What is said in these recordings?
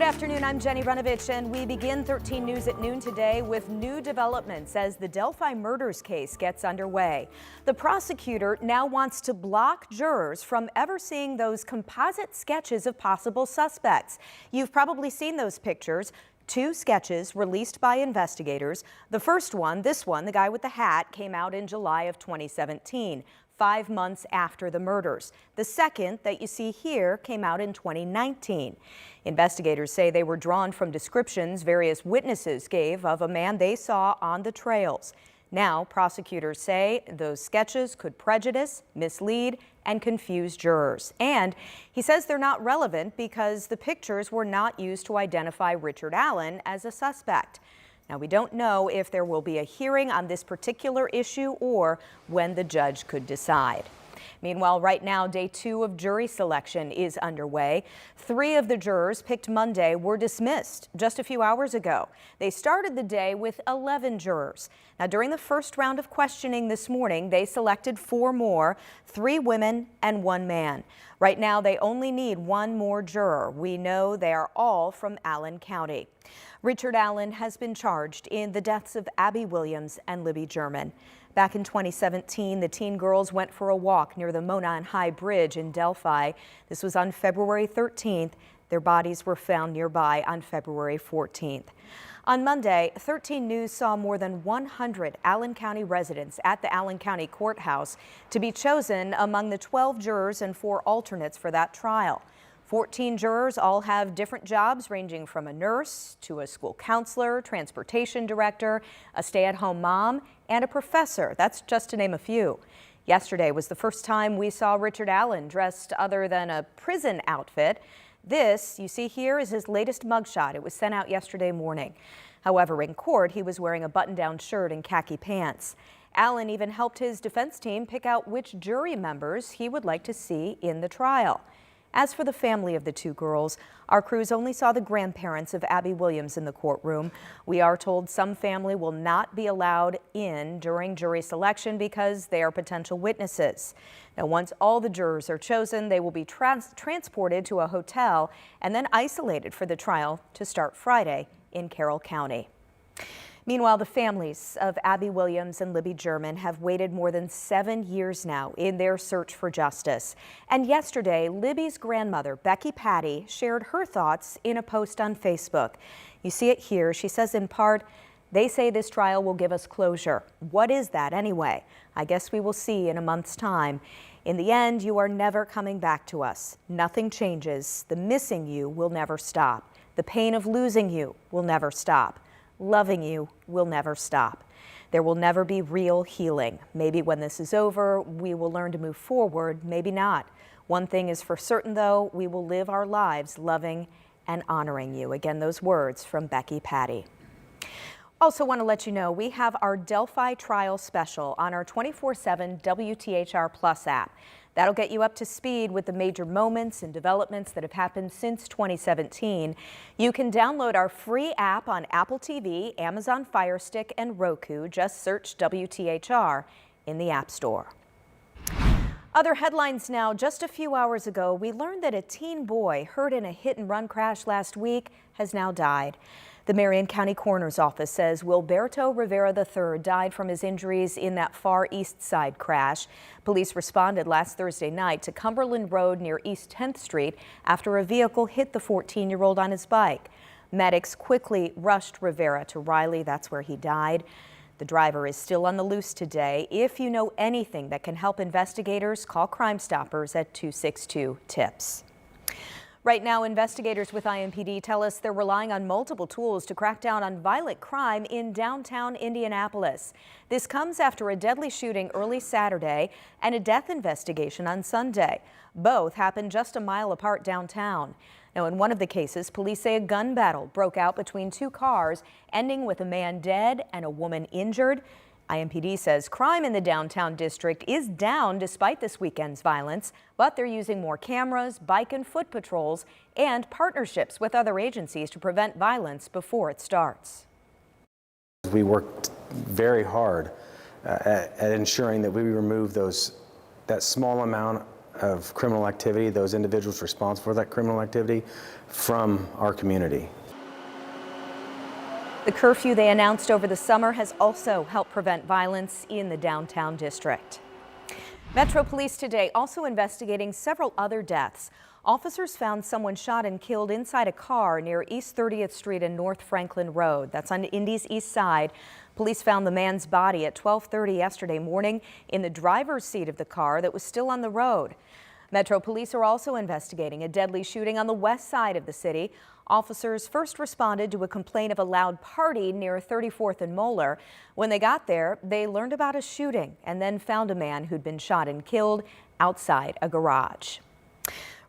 Good afternoon, I'm Jenny Runovich, and we begin 13 News at noon today with new developments as the Delphi murders case gets underway. The prosecutor now wants to block jurors from ever seeing those composite sketches of possible suspects. You've probably seen those pictures. Two sketches released by investigators. The first one, this one, the guy with the hat, came out in July of 2017. 5 months after the murders. The second that you see here came out in 2019. Investigators say they were drawn from descriptions various witnesses gave of a man they saw on the trails. Now, prosecutors say those sketches could prejudice, mislead, and confuse jurors. And he says they're not relevant because the pictures were not used to identify Richard Allen as a suspect. Now, we don't know if there will be a hearing on this particular issue or when the judge could decide. Meanwhile, right now, day 2 of jury selection is underway. 3 of the jurors picked Monday were dismissed just a few hours ago. They started the day with 11 jurors. Now, during the first round of questioning this morning, they selected 4 more, 3 women and 1 man. Right now, they only need 1 more juror. We know they are all from Allen County. Richard Allen has been charged in the deaths of Abby Williams and Libby German. Back in 2017, the teen girls went for a walk near the Monon High Bridge in Delphi. This was on February 13th. Their bodies were found nearby on February 14th. On Monday, 13 News saw more than 100 Allen County residents at the Allen County Courthouse to be chosen among the 12 jurors and 4 alternates for that trial. 14 jurors all have different jobs ranging from a nurse to a school counselor, transportation director, a stay-at-home mom, and a professor. That's just to name a few. Yesterday was the first time we saw Richard Allen dressed other than a prison outfit. This, you see here, is his latest mugshot. It was sent out yesterday morning. However, in court, he was wearing a button-down shirt and khaki pants. Allen even helped his defense team pick out which jury members he would like to see in the trial. As for the family of the 2 girls, our crews only saw the grandparents of Abby Williams in the courtroom. We are told some family will not be allowed in during jury selection because they are potential witnesses. Now, once all the jurors are chosen, they will be transported to a hotel and then isolated for the trial to start Friday in Carroll County. Meanwhile, the families of Abby Williams and Libby German have waited more than 7 years now in their search for justice. And yesterday, Libby's grandmother, Becky Patty, shared her thoughts in a post on Facebook. You see it here. She says in part, "They say this trial will give us closure. What is that anyway? I guess we will see in a month's time. In the end, you are never coming back to us. Nothing changes. The missing you will never stop. The pain of losing you will never stop. Loving you will never stop. There will never be real healing. Maybe when this is over, we will learn to move forward, maybe not. One thing is for certain, though, we will live our lives loving and honoring you." Again, those words from Becky Patty. Also want to let you know we have our Delphi trial special on our 24/7 WTHR Plus app. That'll get you up to speed with the major moments and developments that have happened since 2017. You can download our free app on Apple TV, Amazon Fire Stick, and Roku. Just search WTHR in the App Store. Other headlines now. Just a few hours ago, we learned that a teen boy hurt in a hit-and-run crash last week has now died. The Marion County Coroner's Office says Wilberto Rivera III died from his injuries in that far east side crash. Police responded last Thursday night to Cumberland Road near East 10th Street after a vehicle hit the 14-year-old on his bike. Medics quickly rushed Rivera to Riley. That's where he died. The driver is still on the loose today. If you know anything that can help investigators, call Crime Stoppers at 262-TIPS. Right now, investigators with IMPD tell us they're relying on multiple tools to crack down on violent crime in downtown Indianapolis. This comes after a deadly shooting early Saturday and a death investigation on Sunday. Both happened just a mile apart downtown. Now, in one of the cases, police say a gun battle broke out between 2 cars, ending with a man dead and a woman injured. IMPD says crime in the downtown district is down despite this weekend's violence, but they're using more cameras, bike and foot patrols, and partnerships with other agencies to prevent violence before it starts. We worked very hard at ensuring that we remove that small amount of criminal activity, those individuals responsible for that criminal activity, from our community. The curfew they announced over the summer has also helped prevent violence in the downtown district. Metro Police today also investigating several other deaths. Officers found someone shot and killed inside a car near East 30th Street and North Franklin Road. That's on Indy's east side. Police found the man's body at 12:30 yesterday morning in the driver's seat of the car that was still on the road. Metro Police are also investigating a deadly shooting on the west side of the city. Officers first responded to a complaint of a loud party near 34th and Moeller. When they got there, they learned about a shooting and then found a man who'd been shot and killed outside a garage.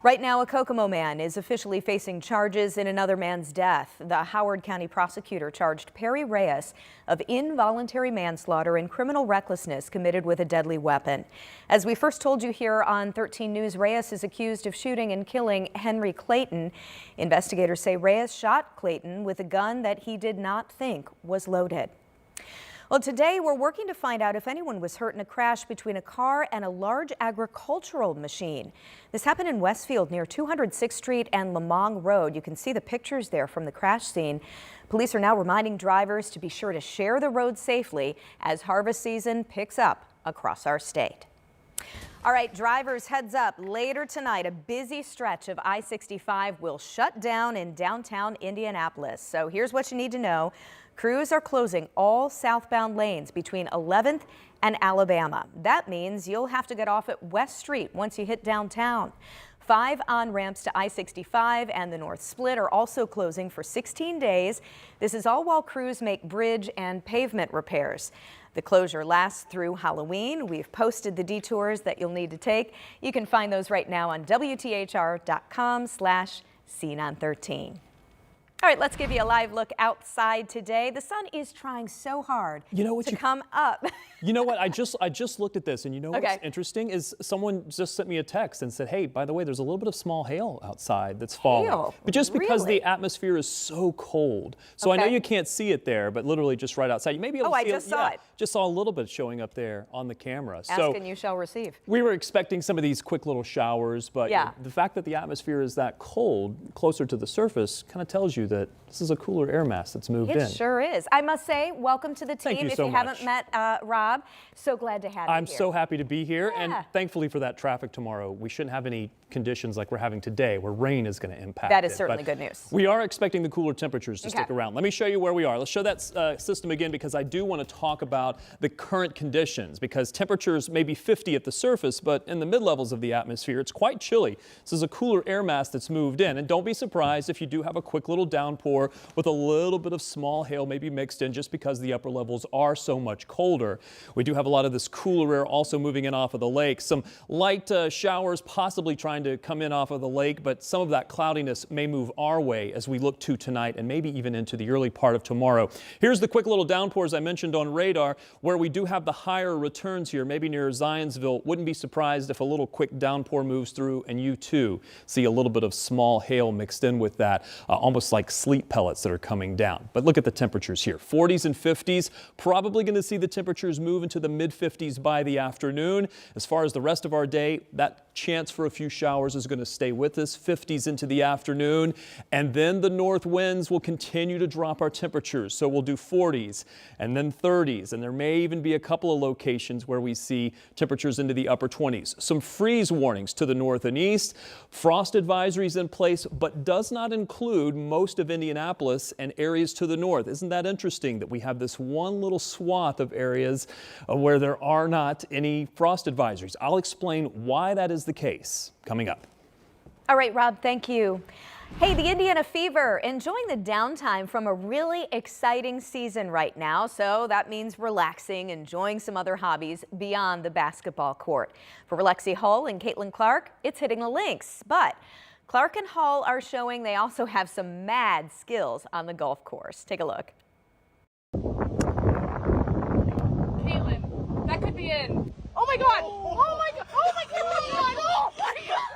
Right now, a Kokomo man is officially facing charges in another man's death. The Howard County prosecutor charged Perry Reyes of involuntary manslaughter and criminal recklessness committed with a deadly weapon. As we first told you here on 13 News, Reyes is accused of shooting and killing Henry Clayton. Investigators say Reyes shot Clayton with a gun that he did not think was loaded. Well, today we're working to find out if anyone was hurt in a crash between a car and a large agricultural machine. This happened in Westfield near 206th Street and Lamong Road. You can see the pictures there from the crash scene. Police are now reminding drivers to be sure to share the road safely as harvest season picks up across our state. All right, drivers, heads up. Later tonight, a busy stretch of I-65 will shut down in downtown Indianapolis. So here's what you need to know. Crews are closing all southbound lanes between 11th and Alabama. That means you'll have to get off at West Street once you hit downtown. 5 on-ramps to I-65 and the North Split are also closing for 16 days. This is all while crews make bridge and pavement repairs. The closure lasts through Halloween. We've posted the detours that you'll need to take. You can find those right now on WTHR.com/Scene on 13. All right, let's give you a live look outside today. The sun is trying so hard to come up. You know what? I just looked at this, and you know what's interesting is someone just sent me a text and said, "Hey, by the way, there's a little bit of small hail outside that's falling." Hail? But just because Really? the atmosphere is so cold, so I know you can't see it there, but literally just right outside, you may be able to see I just saw it. Just saw a little bit showing up there on the camera. Ask and you shall receive. We were expecting some of these quick little showers, but the fact that the atmosphere is that cold, closer to the surface, kind of tells you that this is a cooler air mass that's moved in. It sure is. I must say, welcome to the team. Thank you if so you much. haven't met Rob, so glad to have you I'm here. so happy to be here, and thankfully for that traffic tomorrow. We shouldn't have any conditions like we're having today where rain is going to impact That is it. certainly But good news. We are expecting the cooler temperatures to stick around. Let me show you where we are. Let's show that system again, because I do want to talk about the current conditions, because temperatures may be 50 at the surface, but in the mid-levels of the atmosphere, it's quite chilly. This is a cooler air mass that's moved in, and don't be surprised if you do have a quick little downpour with a little bit of small hail maybe mixed in, just because the upper levels are so much colder. We do have a lot of this cooler air also moving in off of the lake. Some light showers possibly trying to come in off of the lake, but some of that cloudiness may move our way as we look to tonight and maybe even into the early part of tomorrow. Here's the quick little downpours I mentioned on radar, where we do have the higher returns here, maybe near Zionsville. Wouldn't be surprised if a little quick downpour moves through and you too see a little bit of small hail mixed in with that, almost like sleet pellets that are coming down. But look at the temperatures here, 40s and 50s. Probably going to see the temperatures move into the mid-50s by the afternoon. As far as the rest of our day, that chance for a few showers is going to stay with us, 50s into the afternoon, and then the north winds will continue to drop our temperatures. So we'll do 40s and then 30s, and there may even be a couple of locations where we see temperatures into the upper 20s. Some freeze warnings to the north and east, frost advisories in place, but does not include most of Indianapolis and areas to the north. Isn't that interesting that we have this one little swath of areas where there are not any frost advisories? I'll explain why that is the case coming up. All right, Rob, thank you. Hey, the Indiana Fever enjoying the downtime from a really exciting season right now. So that means relaxing, enjoying some other hobbies beyond the basketball court. For Lexi Hull and Caitlin Clark, it's hitting the links. But Clark and Hull are showing they also have some mad skills on the golf course. Take a look. Caitlin, that could be in. Oh my God! Oh my God! Oh my God! Oh my God! Oh my God!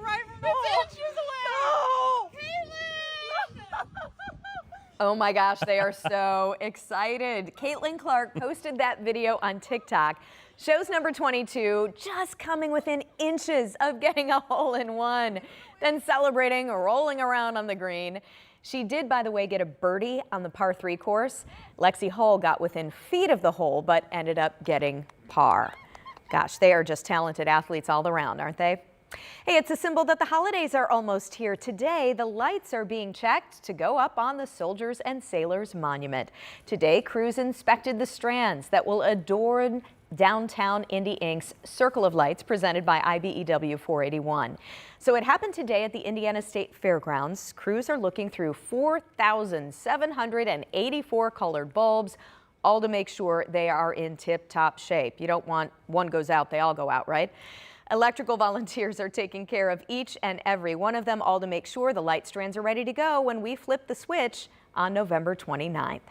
Right from the pitch, she's away! No! Caitlin! Oh my gosh, they are so excited. Caitlin Clark posted that video on TikTok. Shows number 22 just coming within inches of getting a hole-in-one, then celebrating, rolling around on the green. She did, by the way, get a birdie on the par 3 course. Lexi Hull got within feet of the hole, but ended up getting par. Gosh, they are just talented athletes all around, aren't they? Hey, it's a symbol that the holidays are almost here. Today, the lights are being checked to go up on the Soldiers and Sailors Monument. Today, crews inspected the strands that will adorn downtown Indy Inc.'s Circle of Lights presented by IBEW 481. So it happened today at the Indiana State Fairgrounds. Crews are looking through 4,784 colored bulbs, all to make sure they are in tip-top shape. You don't want one goes out, they all go out, right? Electrical volunteers are taking care of each and every one of them, all to make sure the light strands are ready to go when we flip the switch on November 29th.